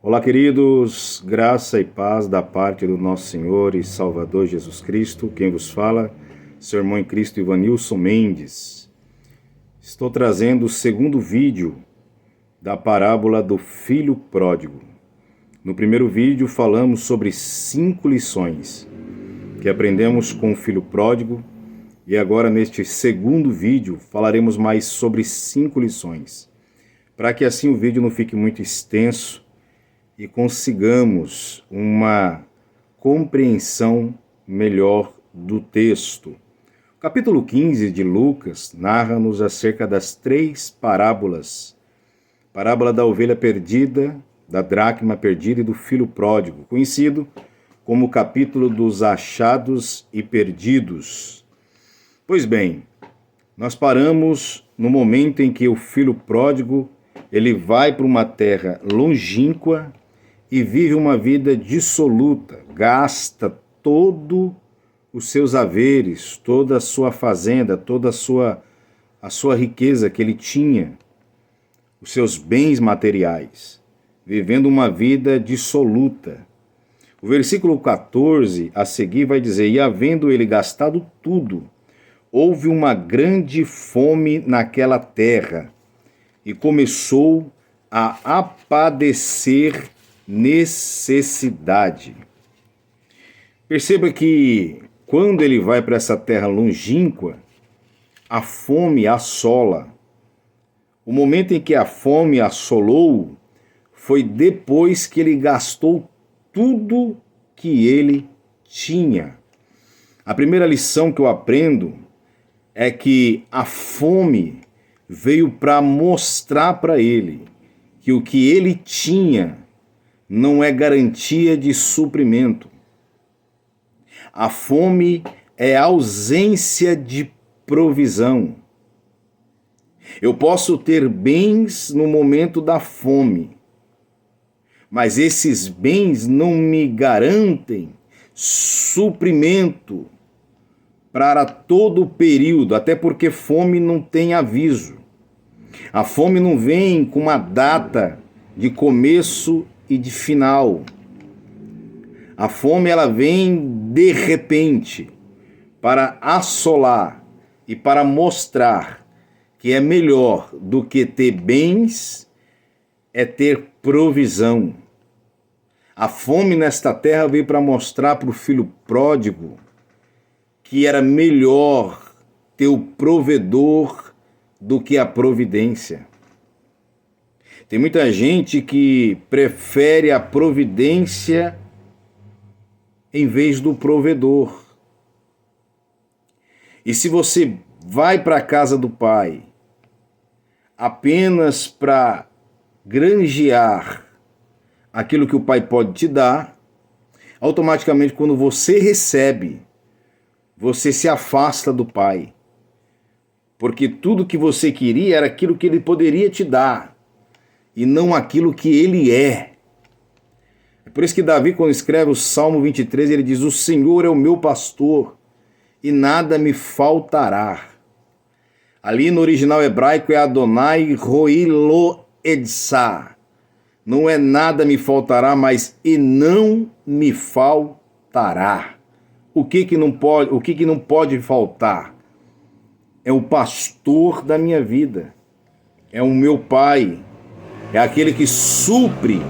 Olá, queridos, graça e paz da parte do nosso Senhor e Salvador Jesus Cristo. Quem vos fala, seu irmão em Cristo Ivanilson Mendes. Estou trazendo o segundo vídeo da parábola do Filho Pródigo. No primeiro vídeo falamos sobre 5 lições que aprendemos com o Filho Pródigo e agora neste segundo vídeo falaremos mais sobre 5 lições. Para que assim o vídeo não fique muito extenso e consigamos uma compreensão melhor do texto. O capítulo 15 de Lucas narra-nos acerca das 3 parábolas. Parábola da ovelha perdida, da dracma perdida e do filho pródigo, conhecido como o capítulo dos achados e perdidos. Pois bem, nós paramos no momento em que o filho pródigo ele vai para uma terra longínqua e vive uma vida dissoluta, gasta todo os seus haveres, toda a sua fazenda, toda a sua riqueza que ele tinha, os seus bens materiais, vivendo uma vida dissoluta. O versículo 14 a seguir vai dizer: e havendo ele gastado tudo, houve uma grande fome naquela terra, e começou a padecer necessidade. Perceba que quando ele vai para essa terra longínqua, a fome assola. O momento em que a fome assolou foi depois que ele gastou tudo que ele tinha. A primeira lição que eu aprendo é que a fome veio para mostrar para ele que o que ele tinha não é garantia de suprimento. A fome é ausência de provisão. Eu posso ter bens no momento da fome, mas esses bens não me garantem suprimento para todo o período, até porque fome não tem aviso. A fome não vem com uma data de começo e de final. A fome ela vem de repente para assolar e para mostrar que é melhor do que ter bens é ter provisão. A fome nesta terra veio para mostrar para o filho pródigo que era melhor ter o provedor do que a providência. Tem muita gente que prefere a providência em vez do provedor. E se você vai para a casa do Pai apenas para granjear aquilo que o Pai pode te dar, automaticamente quando você recebe, você se afasta do Pai. Porque tudo que você queria era aquilo que Ele poderia te dar, e não aquilo que Ele é. É por isso que Davi, quando escreve o Salmo 23, ele diz: o Senhor é o meu pastor, e nada me faltará. Ali no original hebraico é Adonai Roi Lo Edsá. Não é nada me faltará, mas e não me faltará. O que não pode faltar? É o pastor da minha vida. É o meu Pai. É aquele que supre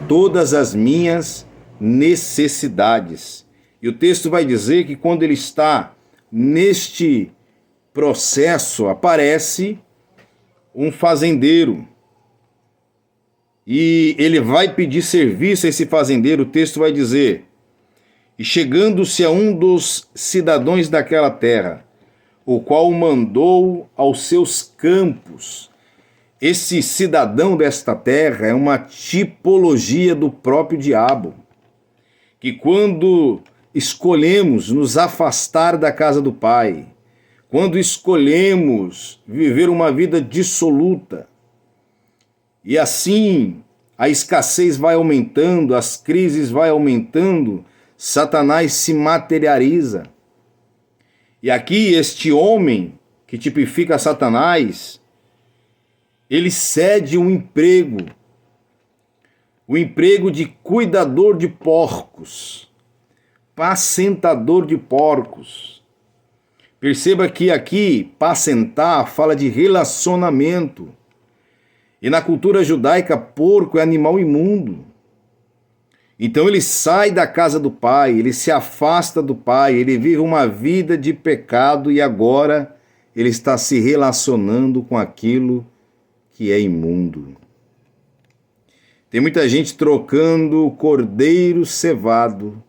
todas as minhas necessidades. E o texto vai dizer que quando ele está neste processo, aparece um fazendeiro. E ele vai pedir serviço a esse fazendeiro. O texto vai dizer: e chegando-se a um dos cidadãos daquela terra, o qual mandou aos seus campos. Esse cidadão desta terra é uma tipologia do próprio diabo, que quando escolhemos nos afastar da casa do Pai, quando escolhemos viver uma vida dissoluta, e assim a escassez vai aumentando, as crises vai aumentando, Satanás se materializa. E aqui este homem que tipifica Satanás, ele cede um emprego o emprego de cuidador de porcos, pacentador de porcos. Perceba que aqui, pacentar fala de relacionamento. E na cultura judaica, porco é animal imundo. Então ele sai da casa do pai, ele se afasta do pai, ele vive uma vida de pecado e agora ele está se relacionando com aquilo que é imundo. Tem muita gente trocando o cordeiro cevado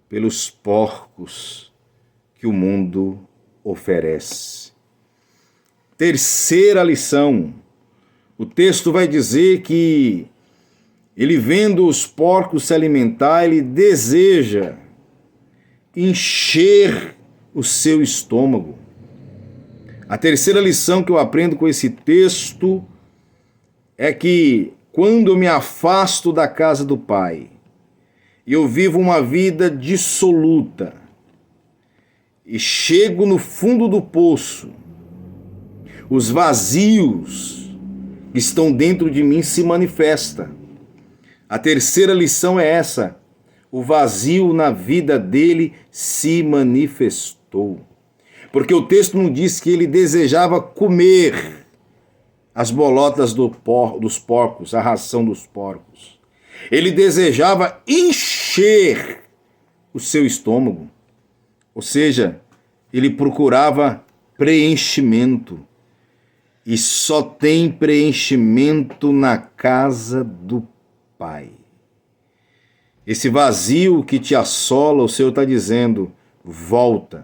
pelos porcos que o mundo oferece. Terceira lição. O texto vai dizer que ele, vendo os porcos se alimentar, ele deseja encher o seu estômago. A terceira lição que eu aprendo com esse texto é que quando eu me afasto da casa do Pai, eu vivo uma vida dissoluta e chego no fundo do poço, os vazios que estão dentro de mim se manifestam. A terceira lição é essa: o vazio na vida dele se manifestou. Porque o texto não diz que ele desejava comer as bolotas dos porcos, a ração dos porcos. Ele desejava encher o seu estômago. Ou seja, ele procurava preenchimento. E só tem preenchimento na casa do Pai. Esse vazio que te assola, o Senhor está dizendo: volta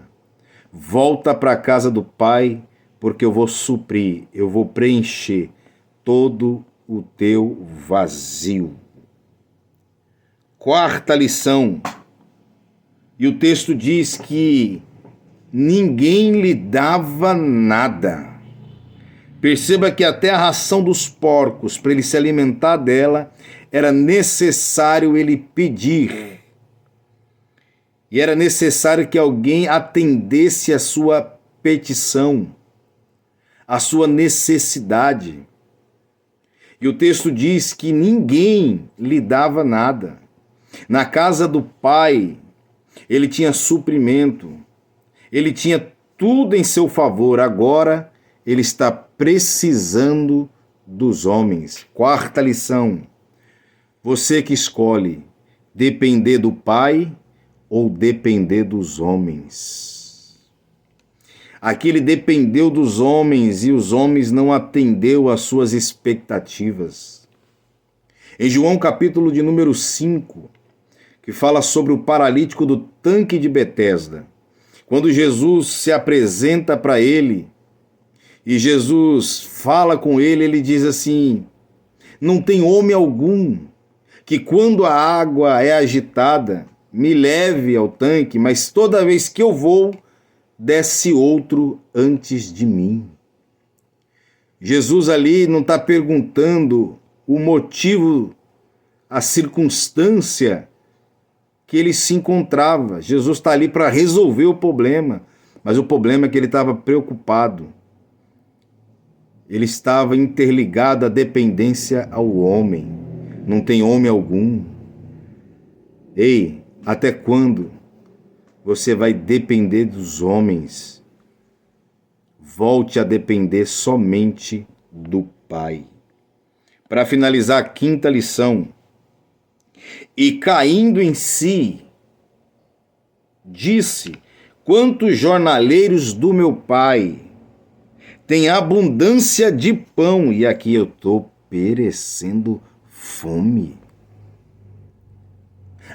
para a casa do Pai, porque eu vou suprir, eu vou preencher todo o teu vazio. Quarta lição, e o texto diz que ninguém lhe dava nada. Perceba que até a ração dos porcos, para ele se alimentar dela, era necessário ele pedir. E era necessário que alguém atendesse a sua petição, a sua necessidade. E o texto diz que ninguém lhe dava nada. Na casa do Pai, ele tinha suprimento, ele tinha tudo em seu favor. Agora, ele está precisando dos homens. Quarta lição: você que escolhe depender do Pai ou depender dos homens. Aqui ele dependeu dos homens e os homens não atendeu às suas expectativas. Em João capítulo de número 5, que fala sobre o paralítico do tanque de Betesda, quando Jesus se apresenta para ele, e Jesus fala com ele, ele diz assim: não tem homem algum que quando a água é agitada me leve ao tanque, mas toda vez que eu vou, desce outro antes de mim. Jesus ali não está perguntando o motivo, a circunstância que ele se encontrava. Jesus está ali para resolver o problema, mas o problema é que ele estava preocupado. Ele estava interligado à dependência ao homem. Não tem homem algum. Ei, até quando você vai depender dos homens? Volte a depender somente do Pai. Para finalizar, a quinta lição. E caindo em si, disse: quantos jornaleiros do meu pai têm abundância de pão, e aqui eu estou perecendo fome.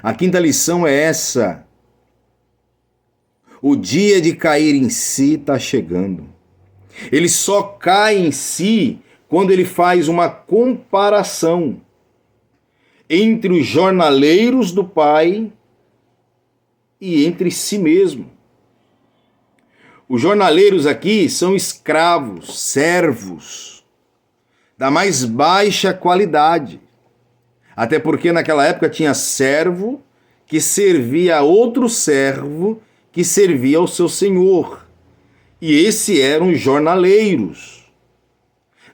A quinta lição é essa: o dia de cair em si está chegando. Ele só cai em si quando ele faz uma comparação entre os jornaleiros do Pai e entre si mesmo. Os jornaleiros aqui são escravos, servos, da mais baixa qualidade. Até porque naquela época tinha servo que servia a outro servo que servia ao seu senhor. E esses eram os jornaleiros,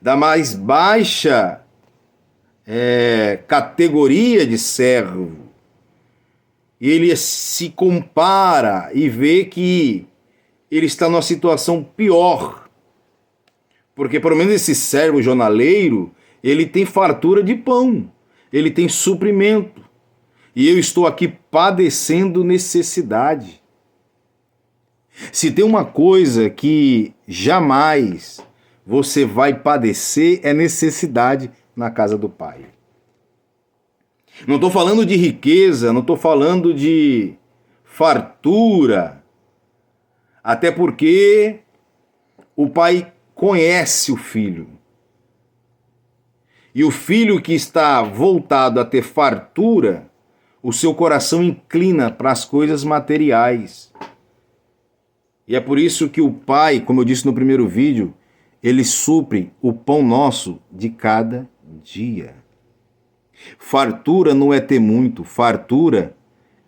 da mais baixa categoria de servo. E ele se compara e vê que ele está numa situação pior. Porque pelo menos esse servo jornaleiro, ele tem fartura de pão, ele tem suprimento. E eu estou aqui padecendo necessidade. Se tem uma coisa que jamais você vai padecer, é necessidade na casa do Pai. Não estou falando de riqueza, não estou falando de fartura, até porque o Pai conhece o filho. E o filho que está voltado a ter fartura, o seu coração inclina para as coisas materiais. E é por isso que o Pai, como eu disse no primeiro vídeo, ele supre o pão nosso de cada dia. Fartura não é ter muito, fartura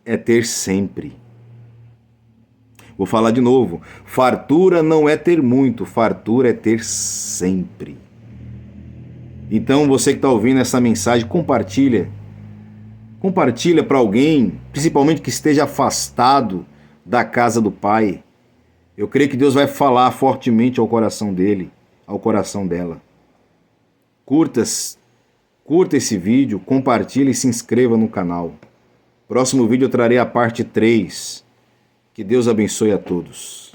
é ter sempre. Vou falar de novo. Fartura não é ter muito, fartura é ter sempre. Então você que está ouvindo essa mensagem, compartilha. Compartilha para alguém, principalmente que esteja afastado da casa do Pai. Eu creio que Deus vai falar fortemente ao coração dele, ao coração dela. Curta esse vídeo, compartilhe e se inscreva no canal. Próximo vídeo eu trarei a parte 3. Que Deus abençoe a todos.